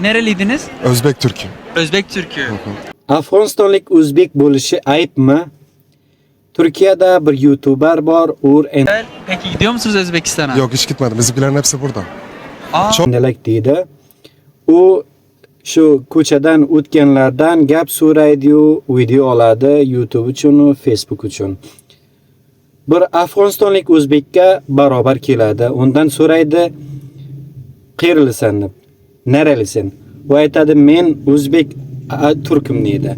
Nereliydiniz? Özbek Türk'ü. Özbek Türk'ü. Afg'onistonlik o'zbek bo'lishi ayıpmı? Turkiyada bir YouTuber bor, Peki gidiyor musunuz Özbekistan'a? Yok hiç gitmedim. Bizimkilerin hepsi burada. Aa, Endelek deydi. U shu ko'chadan o'tganlardan gap so'raydi-yu, video oladi YouTube uchun, Facebook uchun. Bir Afg'onistonlik o'zbekka barobar keladi. Undan so'raydi, "Qayerlisan?" deb. "Nerelisan?" U aytadi, "Men o'zbek turkim" deydi.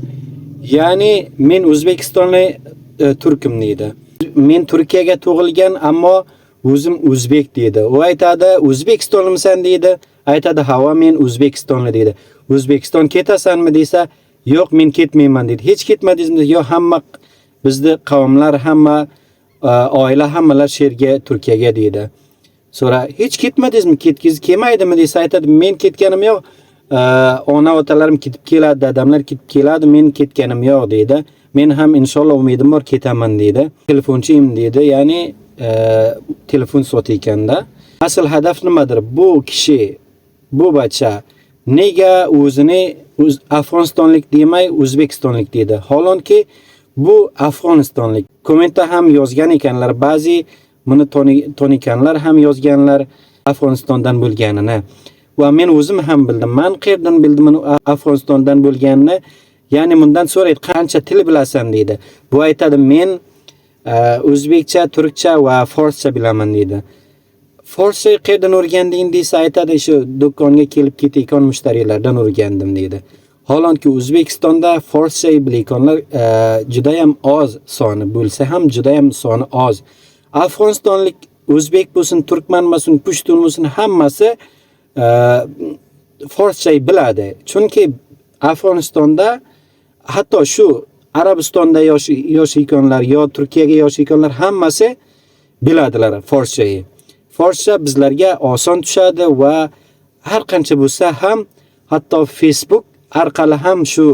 Ya'ni men O'zbekistonlik turkim deydi. Men Turkiyaga tug'ilgan, ammo o'zim o'zbek deydi. U aytadi, "O'zbekistonlimisan?" deydi. Aytadi, "Ha, men O'zbekistonli" deydi. "O'zbekiston ketasanmi?" desa, "Yo'q, men ketmayman" deydi. "Hech ketmadingizmi?" "Yo'q, hamma bizni qavmlar, hamma oila hammalar sherga Turkiyaga" deydi. So'ra, "Hech ketmadingizmi? Ketgiz kelmaydimi?" desa, aytadi, "Men ketganim yo'q. Ona otalarim ketib keladi, dadamlar ketib keladi, men ketganim yo'q" deydi. "Men ham inshaalloh umidim bor ketaman" deydi. "Telefonchiyim" deydi. Ya'ni telefon sotayotganda. Asl hadaf nimadir? Bu kishi, bu bacha nega o'zini Afg'onistonlik demay O'zbekistonlik deydi? Holonki bu Afg'onistonlik. Kommentda ham yozgan ekanlar, ba'zi buni toniganlar ham yozganlar Afg'onistondan bo'lganini. Va men o'zim ham bildim. Men qayerdan bildim Afg'onistondan bo'lganini? Ya'ni bundan so'raydi, "Qancha til bilasan?" deydi. Bu aytadi, "Men o'zbekcha, turkcha va forscha bilaman" deydi. "Forscha qayerdan o'rganding?" desa, aytadi, "Shu do'konga kelib ketayotgan mushtarilardan o'rgandim" deydi. Holonki O'zbekistonda forscha bilayotganlar juda ham oz soni bo'lsa ham juda ham soni oz. Afg'onistonlik o'zbek bo'lsin, turkman bo'lsin, pushtun bo'lsin, hammasi forscha biladi. Chunki Afg'onistonda hatto shu Arabistonda yashayotganlar yo Turkiyaga yashayotganlar hammasi biladilar forscha. Forscha bizlarga oson tushadi va har qancha bo'lsa ham hatto Facebook orqali ham shu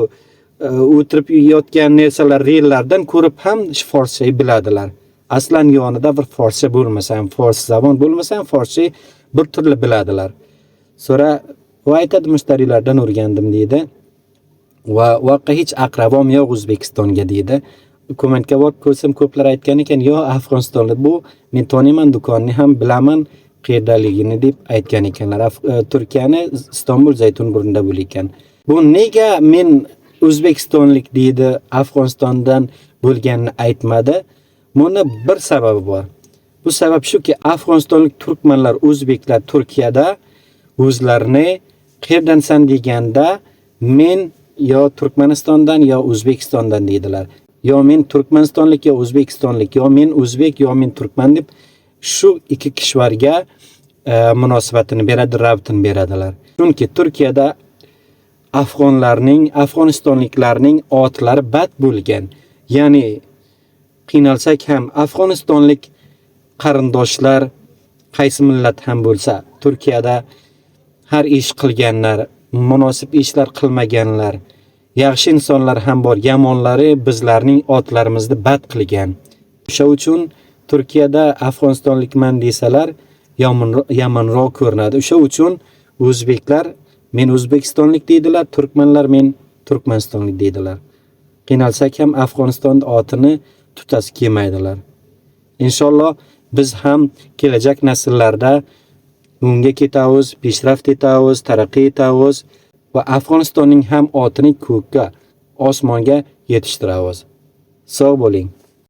o'tirib yotgan narsalar reellardan ko'rib ham forscha biladilar. Aslan yonida bir forscha bo'lmasa ham, fors zabon bo'lmasa ham forscha bir turli biladilar. So'ra u aytadi, "Mushtarilardan o'rgandim" deydi. Va voqea hech aqrabom yo'q O'zbekistonga deydi. Kommentga borib ko'rsam ko'plar aytgan ekan, "Yo'q, Afg'onistonlik bu, men taniyman, do'konni ham bilaman, qayerdaligini" deb aytgan ekanlar. Turkiyani Istanbul Zaytunburunda bo'lar. Bu nega men O'zbekistonlik deydi, Afg'onistondan bo'lganini aytmadi? Buni bir sababi bor. Bu sabab shuki, Afg'onistonlik turkmanlar, o'zbeklar Turkiyada o'zlarini qayerdansan deganda, "Men yo Turkmanistondan yo O'zbekistondan" deydilar. Yo men Turkmanistonlik yo O'zbekistonlik, yo men o'zbek yo men turkman deb shu ikki kishvarga munosabatini beradi, rabtini beradilar. Chunki Turkiyada Afg'onistonliklarning otlari bad bo'lgan. Ya'ni qiynalsak ham Afg'onistonlik qarindoshlar qaysi millat ham bo'lsa, Turkiyada har ish qilganlar, munosib ishlar qilmaganlar, yaxshi insonlar ham bor, yomonlari bizlarning otlarimizni bad qilgan. O'sha uchun Turkiyada Afg'onistonlikman desalar yomonroq ko'rinadi. O'sha uchun o'zbeklar "Men O'zbekistonlik" deydilar, turkmanlar "Men Turkmanistonlik" deydilar. Qiynalsak ham Afg'oniston otini tutasi kelmaydilar. Inshaalloh biz ham kelajak nasllarda unga ketamiz, peshraft etamiz, taraqqiy etamiz va Afg'onistonning ham otini ko'kka, osmonga yetishtiramiz. Sog' bo'ling.